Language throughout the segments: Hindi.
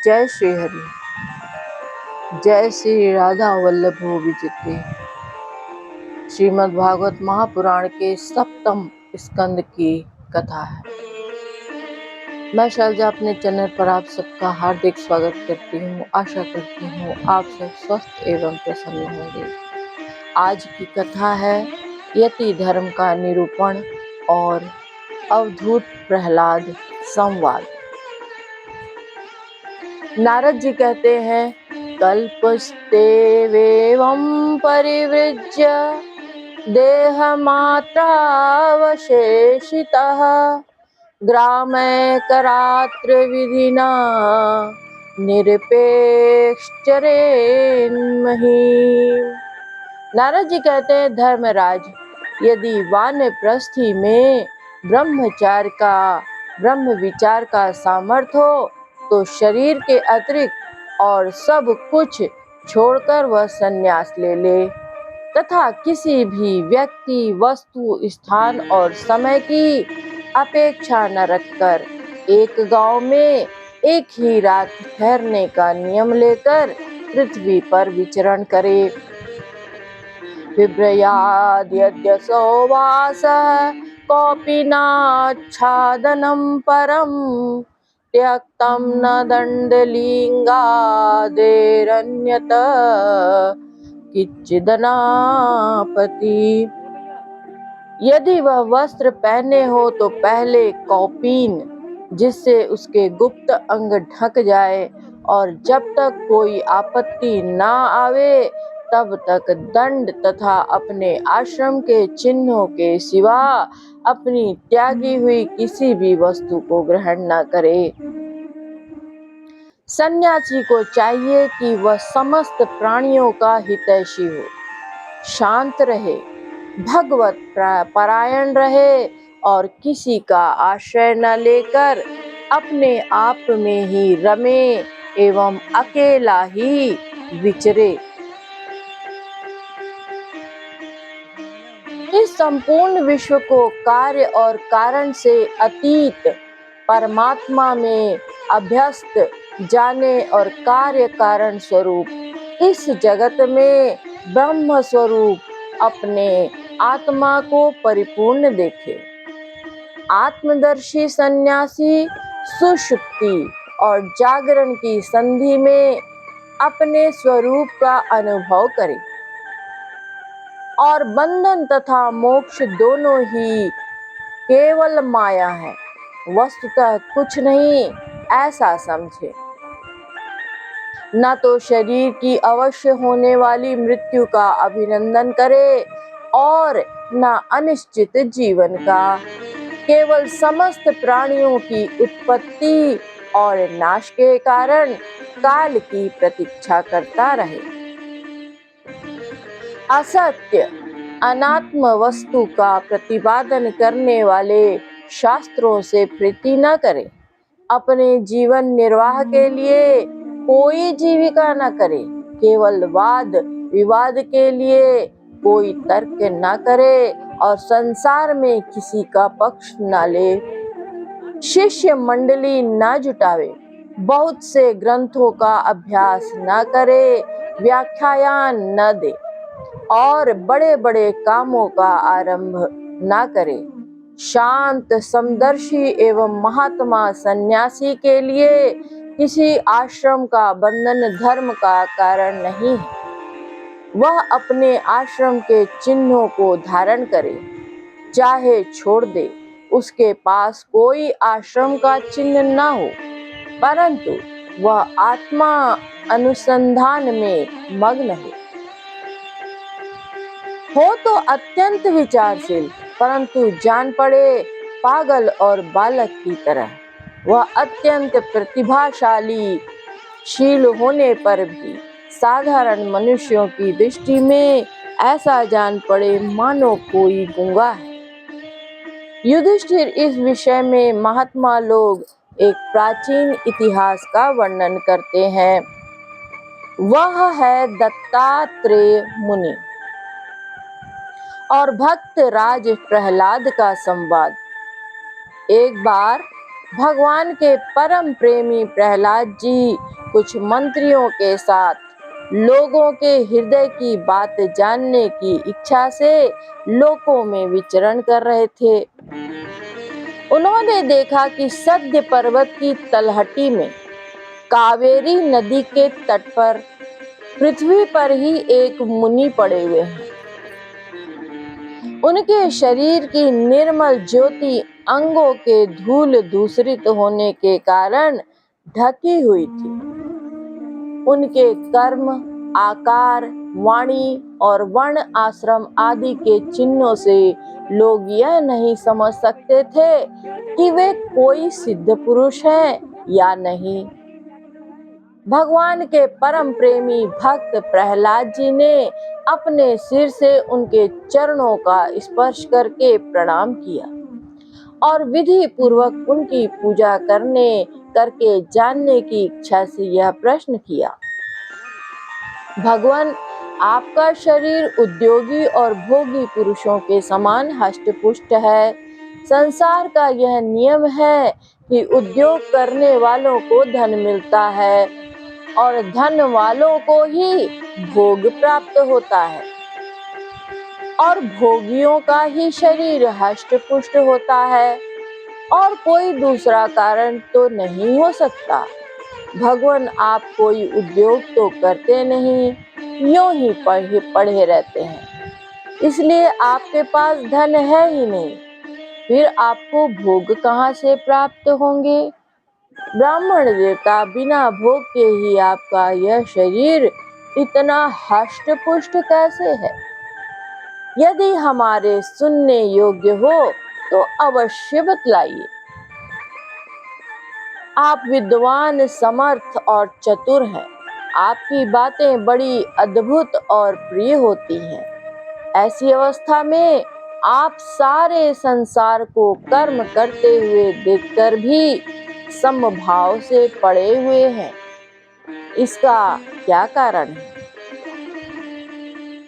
जय श्री हरि। जय श्री राधा वल्लभो विजिते। श्रीमद् भागवत महापुराण के सप्तम स्कंद की कथा है। मैं शैलजा अपने चैनल पर आप सबका हार्दिक स्वागत करती हूँ। आशा करती हूँ आप सब स्वस्थ एवं प्रसन्न होंगे। आज की कथा है यति धर्म का निरूपण और अवधूत प्रहलाद संवाद। नारद जी कहते हैं, कल्पस्तेवेवं परिवृज्य देहमात्रावशेषितः ग्रामैकरात्र विधिना निरपेक्षरेन्महीं। नारद जी कहते हैं, धर्मराज, यदि वानप्रस्थी में ब्रह्म विचार का सामर्थ्य हो तो शरीर के अतिरिक्त और सब कुछ छोड़कर वह संन्यास ले ले तथा किसी भी व्यक्ति, वस्तु, स्थान और समय की अपेक्षा न रखकर एक गांव में एक ही रात ठहरने का नियम लेकर पृथ्वी पर विचरण करे। बिभ्रयाद्यद्यसो वासः कोऽपि नाच्छादनं परं त्यक्तं न दण्डलिङ्गादेरन्यत किंचिदनापति। यदि वह वस्त्र पहने हो तो पहले कौपीन, जिससे उसके गुप्त अंग ढक जाए, और जब तक कोई आपत्ति ना आवे तब तक दंड तथा अपने आश्रम के चिन्हों के सिवा अपनी त्यागी हुई किसी भी वस्तु को ग्रहण न करे। सन्यासी को चाहिए कि वह समस्त प्राणियों का हितैषी हो, शांत रहे, भगवत परायण रहे और किसी का आश्रय न लेकर अपने आप में ही रमे एवं अकेला ही विचरे। इस संपूर्ण विश्व को कार्य और कारण से अतीत परमात्मा में अभ्यस्त जाने और कार्य कारण स्वरूप इस जगत में ब्रह्म स्वरूप अपने आत्मा को परिपूर्ण देखे। आत्मदर्शी सन्यासी सुषुप्ति और जागरण की संधि में अपने स्वरूप का अनुभव करे और बंधन तथा मोक्ष दोनों ही केवल माया है, वस्तुतः कुछ नहीं, ऐसा समझे। न तो शरीर की अवश्य होने वाली मृत्यु का अभिनंदन करे और न अनिश्चित जीवन का, केवल समस्त प्राणियों की उत्पत्ति और नाश के कारण काल की प्रतीक्षा करता रहे। असत्य अनात्म वस्तु का प्रतिपादन करने वाले शास्त्रों से प्रीति न करे। अपने जीवन निर्वाह के लिए कोई जीविका न करे। केवल वाद विवाद के लिए कोई तर्क न करे और संसार में किसी का पक्ष न ले। शिष्य मंडली न जुटावे, बहुत से ग्रंथों का अभ्यास न करे, व्याख्यान न दे और बड़े बड़े कामों का आरंभ न करे। शांत समदर्शी एवं महात्मा सन्यासी के लिए किसी आश्रम का बंधन धर्म का कारण नहीं है। वह अपने आश्रम के चिन्हों को धारण करे, चाहे छोड़ दे, उसके पास कोई आश्रम का चिन्ह न हो, परंतु वह आत्मा अनुसंधान में मग्न हो तो अत्यंत विचारशील, परंतु जान पड़े पागल और बालक की तरह। वह अत्यंत प्रतिभाशाली शील होने पर भी साधारण मनुष्यों की दृष्टि में ऐसा जान पड़े मानो कोई गूंगा है। युधिष्ठिर इस विषय में महात्मा लोग एक प्राचीन इतिहास का वर्णन करते हैं। वह है दत्तात्रेय मुनि और भक्त राज प्रहलाद का संवाद। एक बार भगवान के परम प्रेमी प्रहलाद जी कुछ मंत्रियों के साथ लोगों के हृदय की बात जानने की इच्छा से लोकों में विचरण कर रहे थे। उन्होंने देखा कि सद्य पर्वत की तलहटी में कावेरी नदी के तट पर पृथ्वी पर ही एक मुनि पड़े हुए हैं। उनके शरीर की निर्मल ज्योति अंगों के धूल दूषित होने के कारण ढकी हुई थी। उनके कर्म, आकार, वाणी और वर्ण आश्रम आदि के चिन्हों से लोग यह नहीं समझ सकते थे कि वे कोई सिद्ध पुरुष हैं या नहीं। भगवान के परम प्रेमी भक्त प्रहलाद जी ने अपने सिर से उनके चरणों का स्पर्श करके प्रणाम किया और विधि पूर्वक उनकी पूजा करके जानने की इच्छा से यह प्रश्न किया, भगवान, आपका शरीर उद्योगी और भोगी पुरुषों के समान हष्ट-पुष्ट है। संसार का यह नियम है कि उद्योग करने वालों को धन मिलता है और धन वालों को ही भोग प्राप्त होता है और भोगियों का ही शरीर हष्ट-पुष्ट होता है और कोई दूसरा कारण तो नहीं हो सकता। भगवान, आप कोई उद्योग तो करते नहीं, यूं ही पढ़े रहते हैं, इसलिए आपके पास धन है ही नहीं, फिर आपको भोग कहाँ से प्राप्त होंगे? ब्राह्मण देवता, बिना भोग के ही आपका यह शरीर इतना हष्ट-पुष्ट कैसे है? यदि हमारे सुनने योग्य हो तो अवश्य बतलाइए। आप विद्वान, समर्थ और चतुर हैं। आपकी बातें बड़ी अद्भुत और प्रिय होती हैं। ऐसी अवस्था में आप सारे संसार को कर्म करते हुए देखकर भी समभाव से पड़े हुए हैं। इसका क्या कारण है?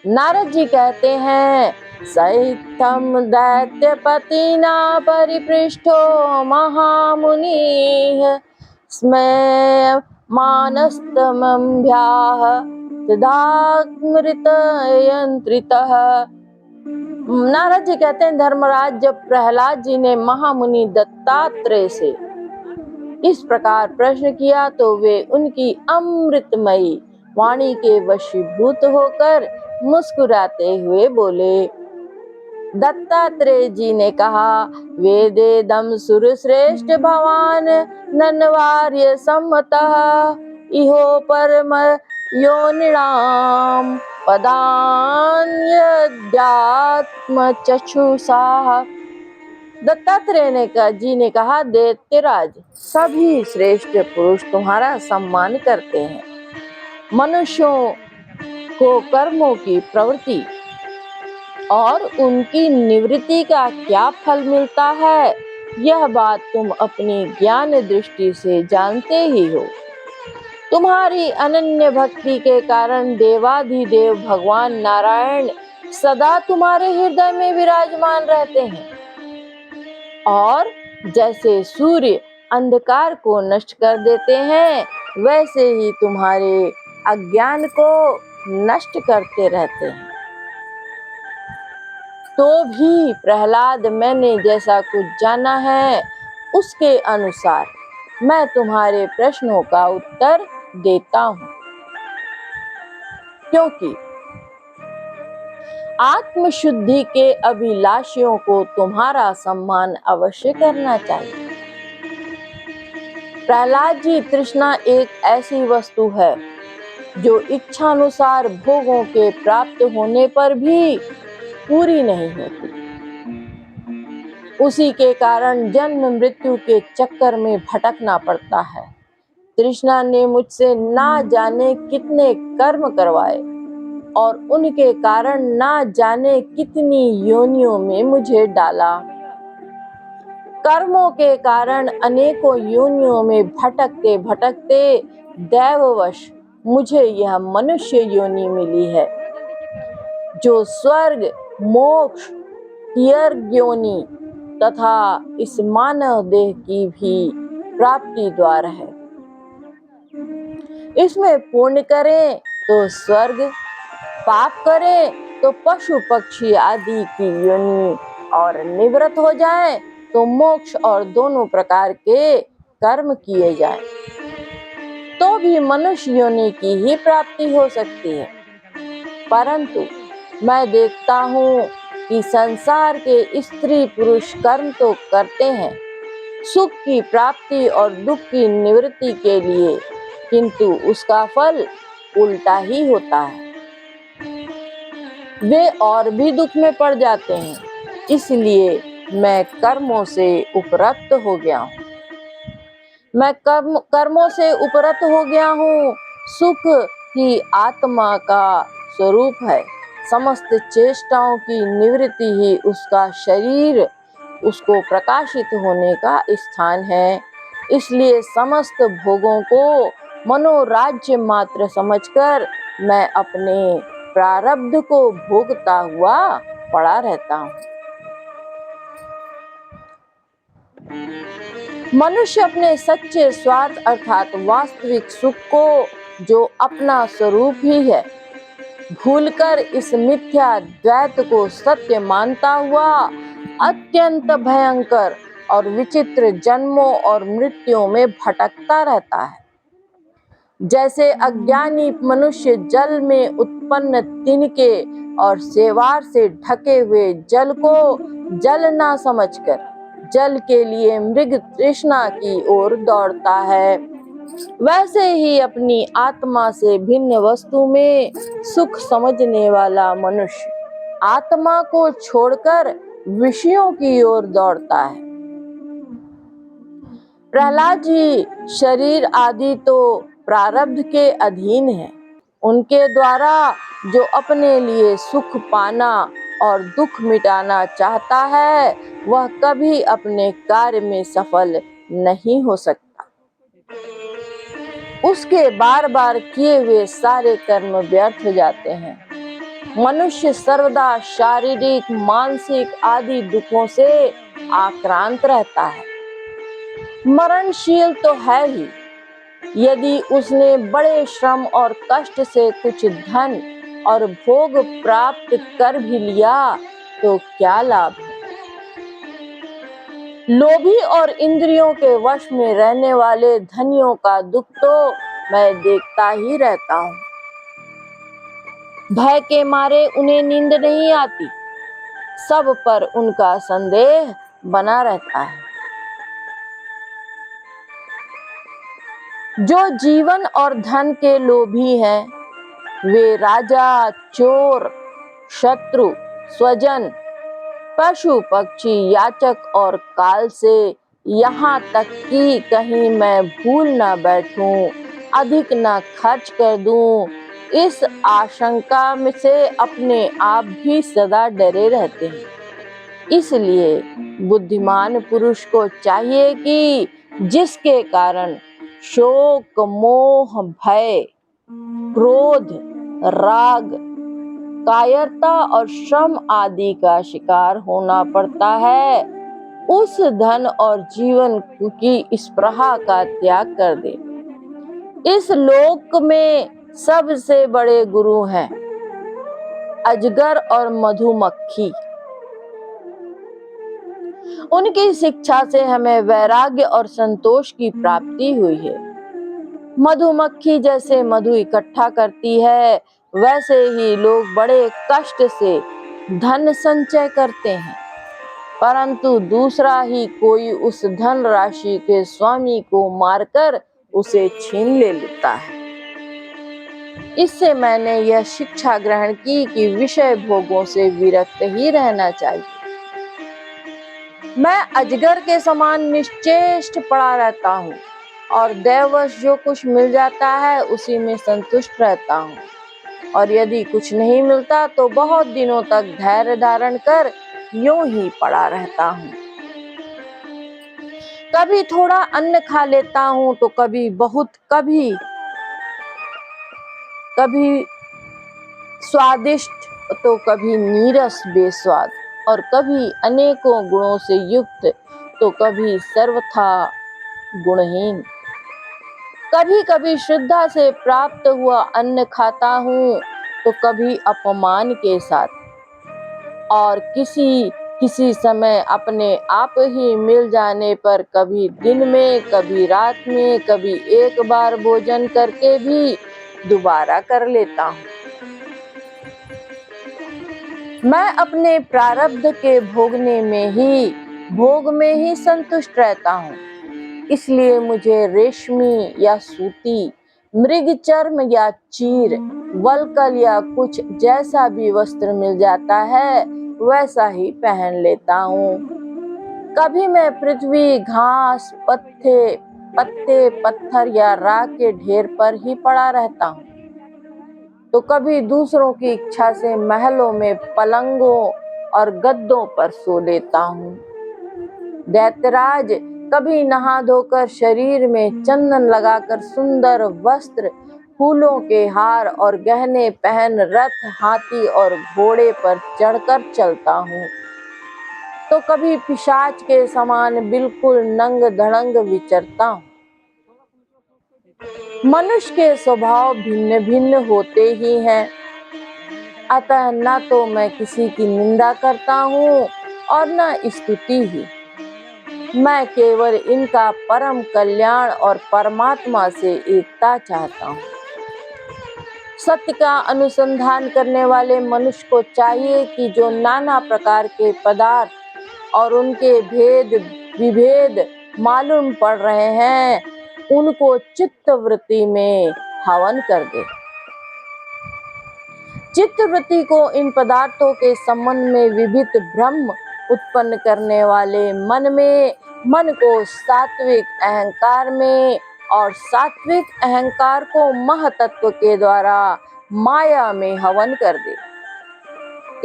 नारद जी कहते हैं, सहितम दैत्यपतिना परिपृष्ठो महामुनिः स्मय मानस्तमभ्याः तदामृतयंत्रितः। नारद जी कहते हैं, धर्मराज, जब प्रहलाद जी ने महामुनि दत्तात्रेय से इस प्रकार प्रश्न किया तो वे उनकी अमृतमयी वाणी के वशीभूत होकर मुस्कुराते हुए बोले। दत्तात्रेय जी ने कहा, वेदेदम सुरश्रेष्ठ भवान नन्वार्य सम्मतः इहो परम योनिणाम पदान्यध्यात्म चक्षुषा। दत्तात्रेय जी ने कहा, दैत्यराज, सभी श्रेष्ठ पुरुष तुम्हारा सम्मान करते हैं। मनुष्यों को कर्मों की प्रवृत्ति और उनकी निवृत्ति का क्या फल मिलता है, यह बात तुम अपनी ज्ञान दृष्टि से जानते ही हो। तुम्हारी अनन्य भक्ति के कारण देवाधिदेव भगवान नारायण सदा तुम्हारे हृदय में विराजमान रहते हैं और जैसे सूर्य अंधकार को नष्ट कर देते हैं, वैसे ही तुम्हारे अज्ञान को नष्ट करते रहते हैं। तो भी प्रहलाद, मैंने जैसा कुछ जाना है उसके अनुसार मैं तुम्हारे प्रश्नों का उत्तर देता हूँ, क्योंकि आत्मशुद्धि के अभिलाषियों को तुम्हारा सम्मान अवश्य करना चाहिए। प्रहलाद जी, तृष्णा एक ऐसी वस्तु है जो इच्छानुसार भोगों के प्राप्त होने पर भी पूरी नहीं होती। उसी के कारण जन्म मृत्यु के चक्कर में भटकना पड़ता है। तृष्णा ने मुझसे ना जाने कितने कर्म करवाए और उनके कारण ना जाने कितनी योनियों में मुझे डाला। कर्मों के कारण अनेकों योनियों में भटकते भटकते दैववश मुझे यह मनुष्य योनि मिली है, जो स्वर्ग, मोक्ष, तीर्थ योनि तथा इस मानव देह की भी प्राप्ति द्वार है। इसमें पुण्य करें तो स्वर्ग, पाप करें तो पशु पक्षी आदि की योनि और निवृत्त हो जाए तो मोक्ष और दोनों प्रकार के कर्म किए जाए तो भी मनुष्य योनि की ही प्राप्ति हो सकती है। परंतु मैं देखता हूँ कि संसार के स्त्री पुरुष कर्म तो करते हैं सुख की प्राप्ति और दुख की निवृत्ति के लिए, किंतु उसका फल उल्टा ही होता है। वे और भी दुख में पड़ जाते हैं। इसलिए मैं कर्मों से उपरत हो गया हूँ। मैं कर्मों से उपरत हो गया हूँ। सुख ही आत्मा का स्वरूप है। समस्त चेष्टाओं की निवृत्ति ही उसका शरीर, उसको प्रकाशित होने का स्थान है। इसलिए समस्त भोगों को मनोराज्य मात्र समझकर मैं अपने प्रारब्ध को भोगता हुआ पड़ा रहता हूँ। मनुष्य अपने सच्चे स्वार्थ अर्थात वास्तविक सुख को, जो अपना स्वरूप ही है, भूलकर इस मिथ्या द्वैत को सत्य मानता हुआ अत्यंत भयंकर और विचित्र जन्मों और मृत्युओं में भटकता रहता है। जैसे अज्ञानी मनुष्य जल में उत्पन्न तिनके और सेवार से ढके हुए जल को जल ना समझकर जल के लिए मृग तृष्णा की ओर दौड़ता है, वैसे ही अपनी आत्मा से भिन्न वस्तु में सुख समझने वाला मनुष्य आत्मा को छोड़कर विषयों की ओर दौड़ता है। प्रहलाद जी शरीर आदि तो प्रारब्ध के अधीन है। उनके द्वारा जो अपने लिए सुख पाना और दुख मिटाना चाहता है वह कभी अपने कार्य में सफल नहीं हो सकता। उसके बार बार किए हुए सारे कर्म व्यर्थ हो जाते हैं। मनुष्य सर्वदा शारीरिक, मानसिक आदि दुखों से आक्रांत रहता है। मरणशील तो है ही। यदि उसने बड़े श्रम और कष्ट से कुछ धन और भोग प्राप्त कर भी लिया तो क्या लाभ है। लोभी और इंद्रियों के वश में रहने वाले धनियों का दुख तो मैं देखता ही रहता हूँ। भय के मारे उन्हें नींद नहीं आती, सब पर उनका संदेह बना रहता है। जो जीवन और धन के लोभी हैं, वे राजा, चोर, शत्रु, स्वजन, पशु पक्षी, याचक और काल से, यहाँ तक कि कहीं मैं भूल ना बैठूं, अधिक ना खर्च कर दूं, इस आशंका में से अपने आप भी सदा डरे रहते हैं। इसलिए बुद्धिमान पुरुष को चाहिए कि जिसके कारण शोक, मोह, भय, क्रोध, राग, कायरता और श्रम आदि का शिकार होना पड़ता है, उस धन और जीवन की स्पृहा का त्याग कर दे। इस लोक में सबसे बड़े गुरु हैं अजगर और मधुमक्खी। उनकी शिक्षा से हमें वैराग्य और संतोष की प्राप्ति हुई है। मधुमक्खी जैसे मधु इकट्ठा करती है, वैसे ही लोग बड़े कष्ट से धन संचय करते हैं, परंतु दूसरा ही कोई उस धन राशि के स्वामी को मारकर उसे छीन ले लेता है। इससे मैंने यह शिक्षा ग्रहण की कि विषय भोगों से विरक्त ही रहना चाहिए। मैं अजगर के समान निश्चेष्ट पड़ा रहता हूँ और दैववश जो कुछ मिल जाता है उसी में संतुष्ट रहता हूँ, और यदि कुछ नहीं मिलता तो बहुत दिनों तक धैर्य धारण कर यूं ही पड़ा रहता हूँ। कभी थोड़ा अन्न खा लेता हूँ तो कभी बहुत, कभी स्वादिष्ट तो कभी नीरस बेस्वाद, और कभी अनेकों गुणों से युक्त तो कभी सर्वथा गुणहीन। कभी कभी श्रद्धा से प्राप्त हुआ अन्न खाता हूँ तो कभी अपमान के साथ, और किसी किसी समय अपने आप ही मिल जाने पर कभी दिन में, कभी रात में, कभी एक बार भोजन करके भी दोबारा कर लेता हूँ। मैं अपने प्रारब्ध के भोग में ही संतुष्ट रहता हूँ। इसलिए मुझे रेशमी या सूती, मृग चर्म या चीर, वलकल या कुछ जैसा भी वस्त्र मिल जाता है वैसा ही पहन लेता हूँ। कभी मैं पृथ्वी, घास, पत्ते, पत्थर या राख के ढेर पर ही पड़ा रहता हूँ, तो कभी दूसरों की इच्छा से महलों में पलंगों और गद्दों पर सो लेता हूँ। दैत्यराज, कभी नहा धोकर शरीर में चंदन लगाकर सुंदर वस्त्र, फूलों के हार और गहने पहन रथ, हाथी और घोड़े पर चढ़कर चलता हूँ, तो कभी पिशाच के समान बिल्कुल नंग धड़ंग विचरता हूँ। मनुष्य के स्वभाव भिन्न भिन्न होते ही हैं, अतः न तो मैं किसी की निंदा करता हूँ और न स्तुति ही। मैं केवल इनका परम कल्याण और परमात्मा से एकता चाहता हूँ। सत्य का अनुसंधान करने वाले मनुष्य को चाहिए कि जो नाना प्रकार के पदार्थ और उनके भेद विभेद मालूम पड़ रहे हैं उनको चित्त वृत्ति में हवन कर दे। चित्त वृत्ति को इन पदार्थों के संबंध में विभिन्न भ्रम उत्पन्न करने वाले मन को सात्विक अहंकार में और सात्विक अहंकार को महतत्व के द्वारा माया में हवन कर दे।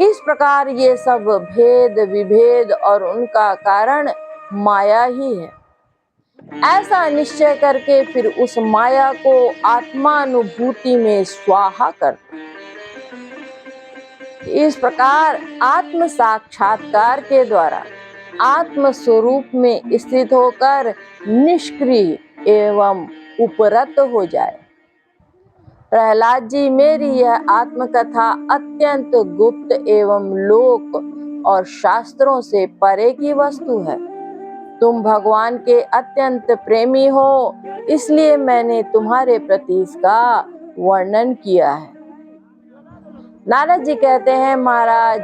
इस प्रकार ये सब भेद विभेद और उनका कारण माया ही है, ऐसा निश्चय करके फिर उस माया को आत्मानुभूति में स्वाहा कर। इस प्रकार आत्म साक्षात्कार के द्वारा आत्म स्वरूप में स्थित होकर निष्क्रिय एवं उपरत हो जाए। प्रहलाद जी, मेरी यह आत्मकथा अत्यंत गुप्त एवं लोक और शास्त्रों से परे की वस्तु है। तुम भगवान के अत्यंत प्रेमी हो, इसलिए मैंने तुम्हारे प्रति इसका वर्णन किया है। नारद जी कहते हैं, महाराज,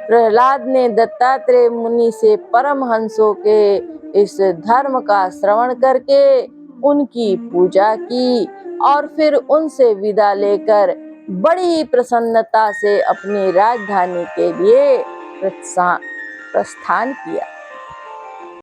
प्रहलाद ने दत्तात्रेय मुनि से परमहंसों के इस धर्म का श्रवण करके उनकी पूजा की और फिर उनसे विदा लेकर बड़ी प्रसन्नता से अपनी राजधानी के लिए प्रस्थान किया।